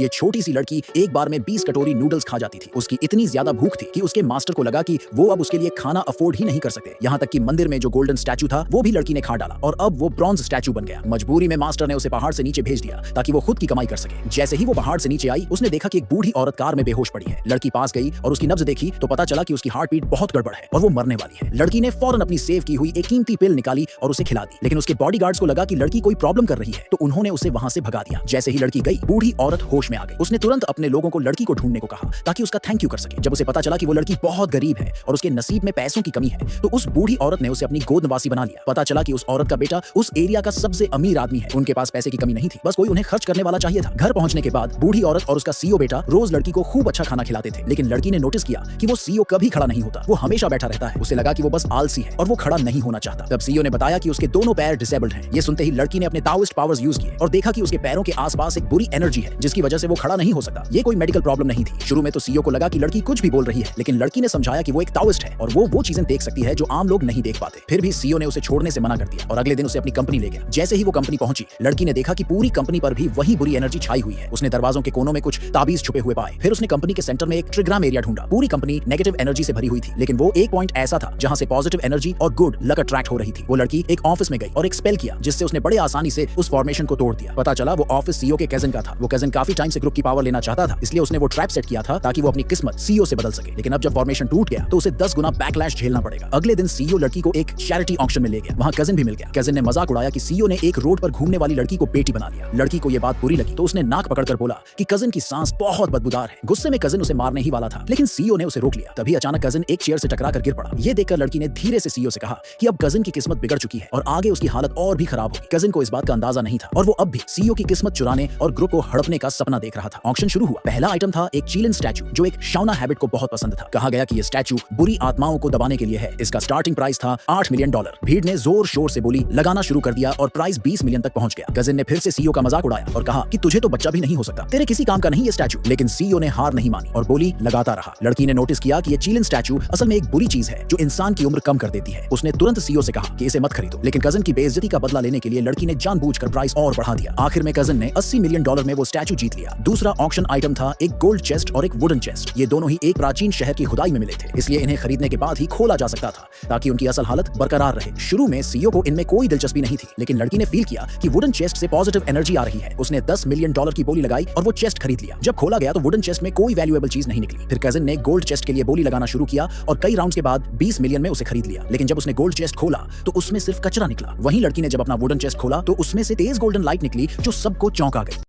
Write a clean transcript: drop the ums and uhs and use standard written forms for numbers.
ये छोटी सी लड़की एक बार में 20 कटोरी नूडल्स खा जाती थी। उसकी इतनी ज्यादा भूख थी कि उसके मास्टर को लगा कि वो अब उसके लिए खाना अफोर्ड ही नहीं कर सकते। यहाँ तक कि मंदिर में जो गोल्डन स्टैचू था वो भी लड़की ने खा डाला और अब वो ब्रॉन्ज स्टैचू बन गया। मजबूरी में मास्टर ने उसे पहाड़ से नीचे भेज दिया ताकि वो खुद की कमाई कर सके। जैसे ही वो पहाड़ से नीचे आई, उसने देखा कि एक बूढ़ी औरत कार में बेहोश पड़ी है। लड़की पास गई और उसकी नब्ज देखी तो पता चला कि उसकी हार्ट बीट बहुत गड़बड़ है और वो मरने वाली है। लड़की ने फौरन अपनी सेव की हुई एक कीमती पिल निकाली और उसे खिला दी, लेकिन उसके बॉडीगार्ड्स को लगा कि लड़की कोई प्रॉब्लम कर रही है तो उन्होंने उसे वहां से भगा दिया। जैसे ही लड़की गई, बूढ़ी औरत होश में आ गई। उसने तुरंत अपने लोगों को लड़की को ढूंढने को कहा ताकि उसका थैंक यू कर सके। जब उसे पता चला कि वो लड़की बहुत गरीब है और उसके नसीब में पैसों की कमी है तो उस बूढ़ी औरत ने उसे अपनी गोद नवासी बना लिया। पता चला कि उस औरत का बेटा उस एरिया का सबसे अमीर आदमी है। उनके पास पैसे की कमी नहीं थी, बस कोई उन्हें खर्च करने वाला चाहिए था। घर पहुंचने के बाद बूढ़ी औरत और उसका सीईओ बेटा रोज लड़की को खूब अच्छा खाना खिलाते थे, लेकिन लड़की ने नोटिस किया कि वो सीईओ कभी खड़ा नहीं होता, वो हमेशा बैठा रहता है। उसे लगा कि वो बस आलसी है और वो खड़ा नहीं होना चाहता। तब सीईओ ने बताया कि उसके दोनों पैर डिसेबल्ड हैं। ये सुनते ही लड़की ने अपने ताओइस्ट पावर्स यूज किए और देखा कि उसके पैरों के आसपास एक बुरी एनर्जी है जिसकी वजह से वो खड़ा नहीं हो सकता। ये कोई मेडिकल प्रॉब्लम नहीं थी। शुरू में तो सीईओ को लगा कि लड़की कुछ भी बोल रही है, लेकिन लड़की ने समझाया कि वो एक ताओइस्ट है और वो चीजें देख सकती है जो आम लोग नहीं देख पाते। फिर भी सीईओ ने उसे छोड़ने से मना कर दिया और अगले दिन उसे अपनी कंपनी ले गया। जैसे ही वो कंपनी पहुंची, लड़की ने देखा कि पूरी कंपनी पर भी वही बुरी एनर्जी छाई हुई है। उसने दरवाजों के कोनों में कुछ ताबीज छुपे हुए पाए। फिर उसने कंपनी के सेंटर में एक ट्रिग्राम एरिया ढूंढा। पूरी कंपनी नेगेटिव एनर्जी से भरी हुई थी, लेकिन वो एक पॉइंट ऐसा था जहां से पॉजिटिव एनर्जी और गुड लक अट्रैक्ट हो रही थी। वो लड़की एक ऑफिस में गई और एक स्पेल किया जिससे उसने बड़े आसानी से उस फॉर्मेशन को तोड़ दिया। पता चला वो ऑफिस सीईओ के कजिन का था। वो कजिन काफी टाइम से ग्रुप की पावर लेना चाहता था, इसलिए उसने वो ट्रैप सेट किया था ताकि वो अपनी किस्मत सीईओ से बदल सके। लेकिन अब जब फॉर्मेशन टूट गया तो उसे 10 गुना बैकलैश झेलना पड़ेगा। अगले दिन सीईओ लड़की को एक चैरिटी ऑक्शन में ले गया। वहां कजिन भी मिल गया। कजिन ने मजाक उड़ाया कि सीईओ ने एक रोड पर घूमने वाली लड़की को बेटी बना लिया। लड़की को यह बात बुरी लगी तो उसने नाक पकड़कर बोला कि कजिन की सांस बहुत बदबूदार है। गुस्से में कजिन उसे मारने ही वाला था, लेकिन सीईओ ने उसे रोक लिया। तभी अचानक कजिन एक चेयर से टकराकर गिर पड़ा। ये देखकर लड़की ने धीरे से सीईओ से कहा कि अब कजिन की किस्मत बिगड़ चुकी है और आगे उसकी हालत और भी खराब होगी। कजिन को इस बात का अंदाजा नहीं था और वो अब भी सीईओ की किस्मत चुराने और ग्रुप को हड़पने का सपना देख रहा था। ऑक्शन शुरू हुआ। पहला आइटम था एक चीलन स्टैचू जो एक शाउना हैबिट को बहुत पसंद था। कहा गया कि ये स्टैचू बुरी आत्माओं को दबाने के लिए है। इसका स्टार्टिंग प्राइस था $8 मिलियन। भीड़ ने जोर शोर से बोली लगाना शुरू कर दिया और प्राइस 20 मिलियन तक पहुंच गया। कजिन ने फिर से सीईओ का मजाक उड़ाया और कहा कि तुझे तो बच्चा भी नहीं हो सकता, तेरे किसी काम का नहीं ये स्टैचू। लेकिन सीईओ ने हार नहीं मानी और बोली लगाता रहा। लड़की ने नोटिस किया कि ये चीलन स्टैचू असल में एक बुरी चीज है जो इंसान की उम्र कम कर देती है। उसने तुरंत सीईओ से कहा कि इसे मत खरीदो, लेकिन कजिन की बेइज्जती का बदला लेने के लिए लड़की ने जानबूझकर प्राइस और बढ़ा दिया। आखिर में कजिन ने $80 मिलियन में वो स्टैचू जीत लिया। दूसरा ऑक्शन आइटम था एक गोल्ड चेस्ट और एक वुडन चेस्ट। ये दोनों ही एक प्राचीन शहर की खुदाई में मिले थे, इसलिए इन्हें खरीदने के बाद ही खोला जा सकता था ताकि उनकी असल हालत बरकरार रहे। शुरू में सीईओ को इनमें कोई दिलचस्पी नहीं थी, लेकिन लड़की ने फील किया कि वुडन चेस्ट से पॉजिटिव एनर्जी आ रही है। उसने $10 मिलियन की बोली लगाई और वो चेस्ट खरीद लिया। जब खोला गया तो वुडन चेस्ट में कोई वैल्यूएबल चीज नहीं निकली। फिर कजिन ने गोल्ड चेस्ट के लिए बोली लगाना शुरू किया और कई राउंड्स के बाद 20 मिलियन में उसे खरीद लिया। लेकिन जब उसने गोल्ड चेस्ट खोला तो उसमें सिर्फ कचरा निकला। वहीं लड़की ने जब अपना वुडन चेस्ट खोला तो उसमें से तेज गोल्डन लाइट निकली जो सबको चौंका गई।